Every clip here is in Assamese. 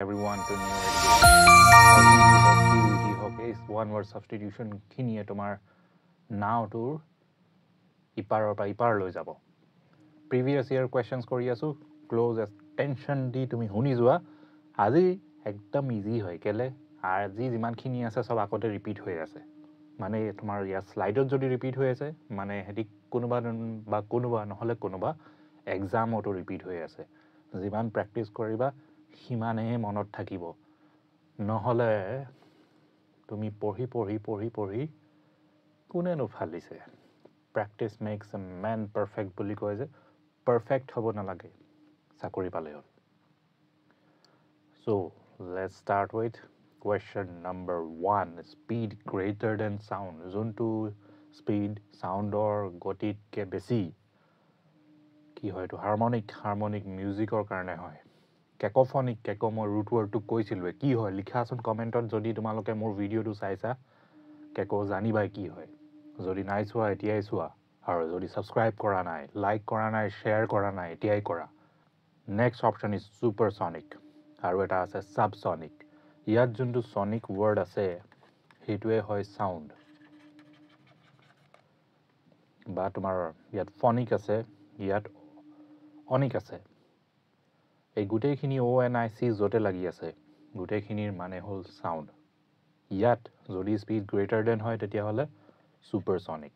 everyone to new education. Is one word substitution খিনিয়ে তোমাৰ নাওটোৰ ইপাৰৰ পৰা ইপাৰ লৈ যাব প্ৰিভিয়াছ ইয়াৰ কোৱেশ্চনছ কৰি আছো ক্লোজ টেনশ্যন দি তুমি শুনি যোৱা আজি একদম ইজি হয় কেলে আজি যিমানখিনি আছে সব আগতে ৰিপিট হৈ আছে মানে তোমাৰ ইয়াৰ স্লাইডত যদি ৰিপিট হৈ আছে মানে হেতি কোনোবা নহলে কোনোবা এক্সামতো ৰিপিট হৈ আছে যিমান প্ৰেক্টিছ কৰিবা সিমানেহে মনত থাকিব নহলে তুমি পঢ়ি কোনেনো ফালিছে practice makes a man perfect বুলি কয় যে perfect হ'ব নালাগে চাকৰি পালে হ'ল so let's start with question number 1 speed greater than sound যোনটো speed soundৰ গতিতকে বেছি কি হয় তো হাৰমনিক মিউজিকৰ কাৰণে হয় কেকোফনিক কেকো মই ৰুট ৱৰ্ডটো কৈছিলৱে কি হয় লিখাচোন কমেন্টত যদি তোমালোকে মোৰ ভিডিওটো চাইছা কেকো জানিবাই কি হয় যদি নাই চোৱা এতিয়াই চোৱা আৰু যদি সাবস্ক্ৰাইব কৰা নাই লাইক কৰা নাই শেয়াৰ কৰা নাই এতিয়াই কৰা নেক্সট অপচন ইজ সুপাৰসনিক আৰু এটা আছে সাবসনিক ইয়াত যোনটো সনিক ৱৰ্ড আছে হেতুৱে হয় সাউন্ড বা তোমাৰ ইয়াত ফনিক আছে ইয়াত অনিক আছে এই গুটেইখিনি ও এন আই সি জতে লাগি আছে গুটেইখিনিৰ মানে হল সাউন্ড ইয়াত যদি স্পিড গ্ৰেটাৰ দেন হয় তেতিয়া হলে সুপাৰসনিক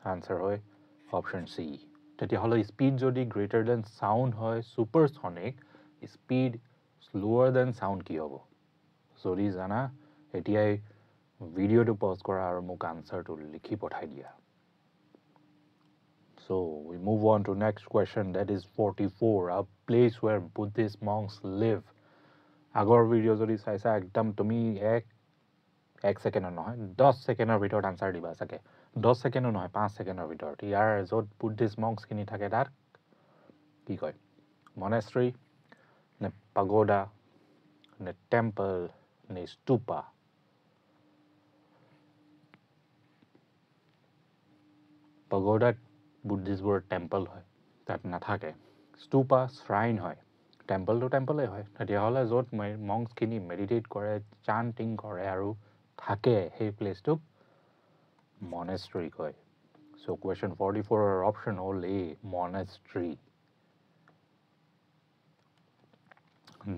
আনসাৰ হয় অপশন সি তেতিয়া হলে স্পিড যদি গ্ৰেটাৰ দেন সাউন্ড হয় সুপাৰসনিক স্পিড স্লোৱাৰ দেন সাউন্ড কি হ'ব যদি জানা এতিয়াই ভিডিওটো পজ কৰা আৰু মোক আনসাৰটো লিখি পঠাই দিয়া So we move on to next question that is 44 a place where Buddhist monks live আগৰ ভিডিও যদি চাইছা একদম তুমি এক সেকেন্ডৰ নহয় 10 সেকেন্ডৰ ভিতৰত আনসাৰ দিবা সকে 10 সেকেন্ডৰ নহয় 5 সেকেন্ডৰ ভিতৰত ইয়াৰ যত বুদ্ধিষ্ট মংকছ খিনি থাকে তাত কি কয় মনেষ্ট্ৰী নে পাগোডা নে টেম্পল নে স্তূপা পাগোডা বুদ্ধিষ্টৰ টেম্পল হয় তাত নাথাকে স্তূপা শ্ৰাইন হয় টেম্পলটো টেম্পলে হয় তেতিয়া হলে যত মংকছ খিনি মেডিটেট কৰে চান্টিং কৰে আৰু থাকে সেই প্লেসটোক monastery কয় so question 44 or option all A monastery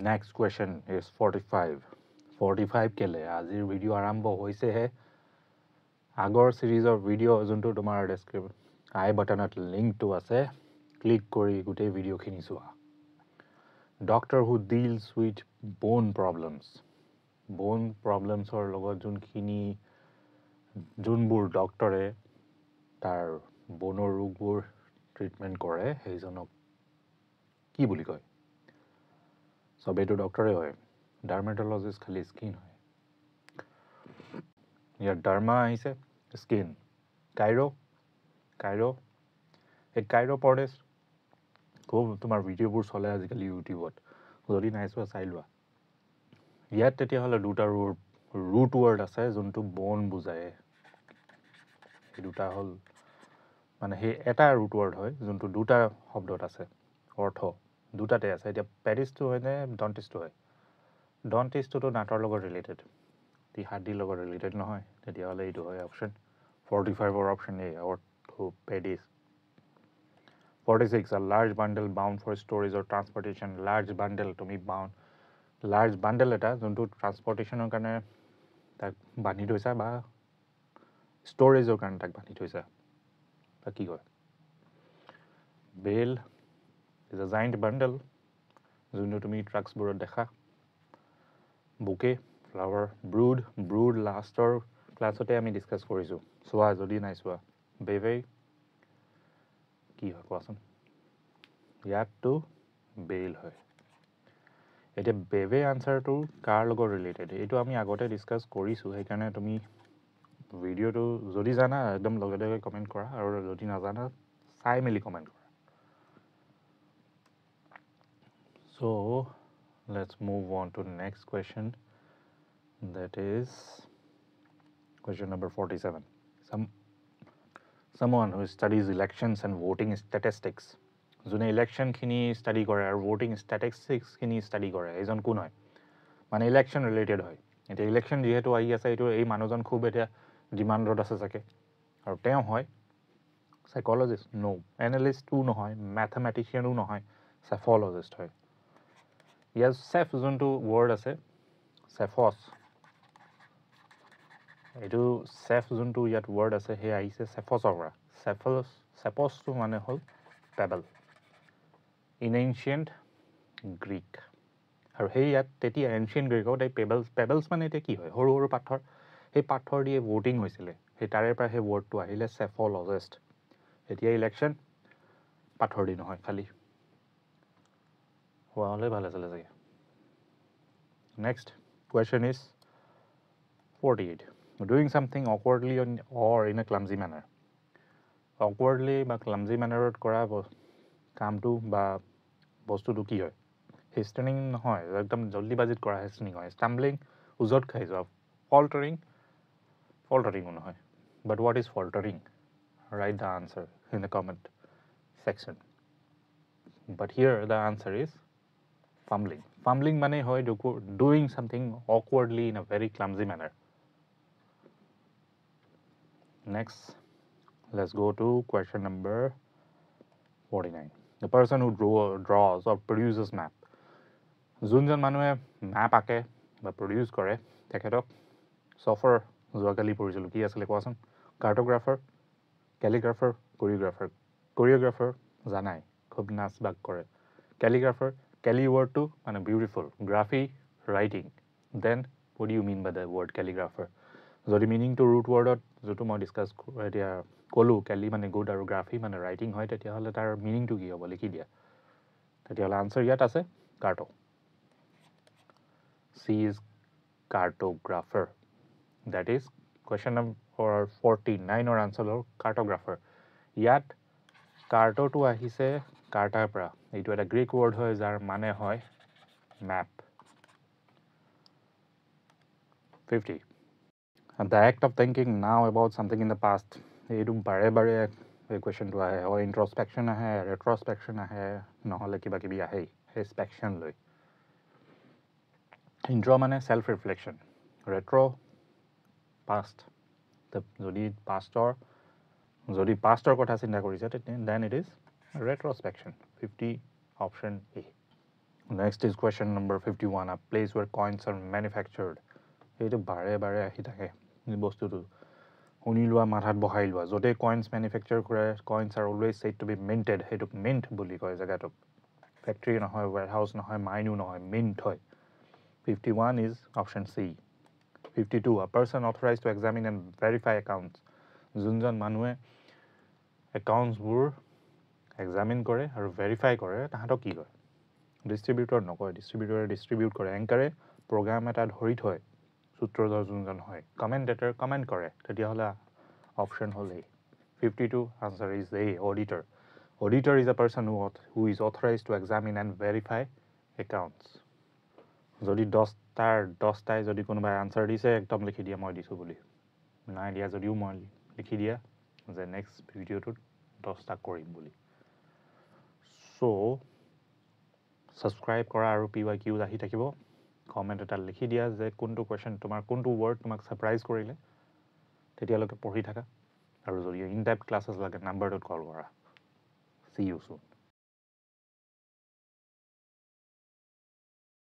next question is 45 কেলে আজিৰ ভিডিও আৰম্ভ হৈছে হে আগৰ সিৰিজৰ ভিডিও যোনটো তোমাৰ ডেসক্ৰিপশন আই বাটনত লিংকটো আছে ক্লিক কৰি গোটেই ভিডিওখিনি চোৱা doctor who deals with bone problems or লগত যোনবোৰ ডক্টৰে তাৰ বনৰ ৰোগবোৰ ট্ৰিটমেন্ট কৰে সেইজনক কি বুলি কয় সবেটো ডক্টৰে হয় ডাৰ্মাটলজিষ্ট খালি স্কিন হয় ইয়াৰ ডাৰ্মা আহিছে স্কিন কাইৰো এই কাইৰো পৰ্ডেছ খুব তোমাৰ ভিডিওবোৰ চলে আজিকালি ইউটিউবত যদি নাইছোৱা চাই লোৱা ইয়াত তেতিয়া হলে দুটা ৰুট ৱৰ্ড আছে যোনটো বোন বুজায় এই দুটা হল মানে হে এটা ৰুট ৱৰ্ড হয় যোনটো দুটা শব্দত আছে অৰ্থ দুটাতে আছে এতিয়া পেৰিছটো হয় নে ডন্টিছটো হয় ডন্টিছটো নাটৰ লগত ৰিলেটেড তি হাৰ্ডিৰ লগত ৰিলেটেড নহয় তেতিয়া হলে এইটো হয় option 45 or option A orthopedic 46 a large bundle bound for storage or transportation large bundle to me bound large bundle eta jonto transportation or kane tak bani thoisa ba storage or kane tak bani thoisa ta ki hoy bale is a giant bundle jonto tumi trucks borot dekha bouquet flower brood laster ক্লাছতে আমি ডিসকাস কৰিছো সোৱা যদি নাই সোৱা বেবে কি হয় কোৱাচোন ইয়াতটো বেল হয় এটা বেবে আনসাৰটো কাৰ লগত ৰিলেটেড এইটো আমি আগতে ডিসকাস কৰিছো সেইকাৰণে তুমি ভিডিওটো যদি জানা একদম লগে কমেন্ট কৰা আৰু যদি নাজানা চাই মেলি কমেন্ট কৰা so let's move on to the next question that is question number 47 someone who studies elections and voting statistics jone election khini study kore aru voting statistics khini study kore ejon kun hoy মানে ইলেকশ্যন ৰিলেটেড হয় এতিয়া ইলেকশ্যন যিহেতু আহি আছে এইটো এই মানুহজন খুব এতিয়া ডিমাণ্ডত আছে চাগে আৰু তেওঁ হয় সাইকোলজিষ্ট নো এনালিষ্টো নহয় মেথমেটিচিয়ানো নহয় চেফলজিষ্ট হয় ইয়াৰ চেফ যোনটো ৱৰ্ড আছে চেফছ এইটো চেফ যোনটো ইয়াত ৱৰ্ড আছে সেই আহিছে চেফছৰ পৰা চেফছটো মানে হ'ল পেবল ইন এনচিয়েণ্ট গ্ৰীক আৰু সেই ইয়াত তেতিয়া এনচিয়েণ্ট গ্ৰীকত এই পেবলছ মানে এতিয়া কি হয় সৰু সৰু পাথৰ সেই পাথৰ দিয়ে ভোটিং হৈছিলে সেই তাৰে পৰা সেই ৱৰ্ডটো আহিলে চেফলজিষ্ট এতিয়া ইলেকশ্যন পাথৰ দি নহয় খালি হোৱা হ'লে ভাল আছিলে চাগে next question is 48 doing something awkwardly or in a clumsy manner awkwardly বা clumsy mannerত কৰা কামটো বা বস্তুটো কি হয় হেষ্টেনিং নহয় একদম জল্দিবাজিত কৰা হেষ্টেনিং হয় ষ্টাম্বলিং উজত খাই যোৱা ফল্টাৰিঙো নহয় but what is faltering write the answer in the comment section but here the answer is fumbling মানে হয় doing something awkwardly in a very clumsy manner next let's go to question number 49 the person who draws or produces map যোনজন মানুহে map আঁকে বা produce কৰে তেখেতক চফৰ যোৱাকালি পঢ়িছিলোঁ কি আছিলে কোৱাচোন কাৰ্টোগ্ৰাফাৰ কেলিগ্ৰাফাৰ কোৰিঅ'গ্ৰাফাৰ জানাই খুব নাচ বাগ কৰে কেলিগ্ৰাফাৰ কেলি ৱৰ্ডটো মানে beautiful graphy writing then what do you mean by the word calligrapher যদি মিনিংটো ৰুট ৱৰ্ডত যোনটো মই ডিছকাছ এতিয়া ক'লোঁ কেলি মানে গুড আৰু গ্ৰাফি মানে ৰাইটিং হয় তেতিয়াহ'লে তাৰ মিনিংটো কি হ'ব লিখি দিয়া তেতিয়াহ'লে আনচাৰ ইয়াত আছে কাৰ্টো C is cartographer that is question number 49 or answer হ'ল cartographer ইয়াত কাৰ্টোটো আহিছে কাৰ্টাৰ পৰা এইটো এটা গ্ৰীক ৱৰ্ড হয় যাৰ মানে হয় map 50 the act of thinking now about something in the past এইটো বাৰে বাৰে এই কুৱেশ্যনটো আহে হয় ইণ্ট্ৰস্পেকশ্যন আহে ৰেট্ৰস্পেকশ্যন আহে নহ'লে কিবা কিবি আহেই সেই স্পেকশ্যন লৈ ইণ্ট্ৰ মানে চেল্ফ ৰিফ্লেকশ্যন ৰেট্ৰ পাষ্ট যদি পাষ্টৰ কথা চিন্তা কৰিছে then it is retrospection 50 option A next is question number 51 a place where coins are manufactured এইটো বাৰে বাৰে আহি থাকে বস্তুটো শুনি লোৱা মাথাত বহাই লোৱা য'তে কইনছ মেনুফেকচাৰ কৰে coins are always said to be minted সেইটোক মিণ্ট বুলি কয় জেগাটোক ফেক্টৰী নহয় ৱেৰহাউচ নহয় মাইনো নহয় মিণ্ট হয় 51 is option C 52 a person authorized to examine and verify accounts যোনজন মানুহে একাউণ্টছবোৰ এক্সামিন কৰে আৰু ভেৰিফাই কৰে তাহাঁতক কি কয় ডিষ্ট্ৰিবিউটৰ নকয় ডিষ্ট্ৰিবিউটৰে ডিষ্ট্ৰিবিউট কৰে এংকাৰে প্ৰগ্ৰাম এটা ধৰি থয় সূত্ৰধৰ যোনজন হয় কমেণ্টেটৰ কমেণ্ট কৰে তেতিয়াহ'লে অপশ্যন হ'ল এ 52 answer is a auditor is a person who is authorise two examine and verify accounts যদি 10টাই যদি কোনোবাই আনচাৰ দিছে একদম লিখি দিয়া মই দিছোঁ বুলি নাই দিয়া যদিও মই লিখি দিয়া যে নেক্সট ভিডিঅ'টোত 10টা কৰিম বুলি চ' ছাবস্ক্ৰাইব কৰা আৰু PYQ আহি থাকিব কমেণ্ট এটা লিখি দিয়া যে কোনটো কুৱেশ্যন তোমাৰ কোনটো ৱৰ্ড তোমাক ছাৰপ্ৰাইজ কৰিলে তেতিয়ালৈকে পঢ়ি থাকা আৰু যদি ইন ডেপথ ক্লাছেছ লাগে নাম্বাৰটোত কল কৰা চি ইউ চুন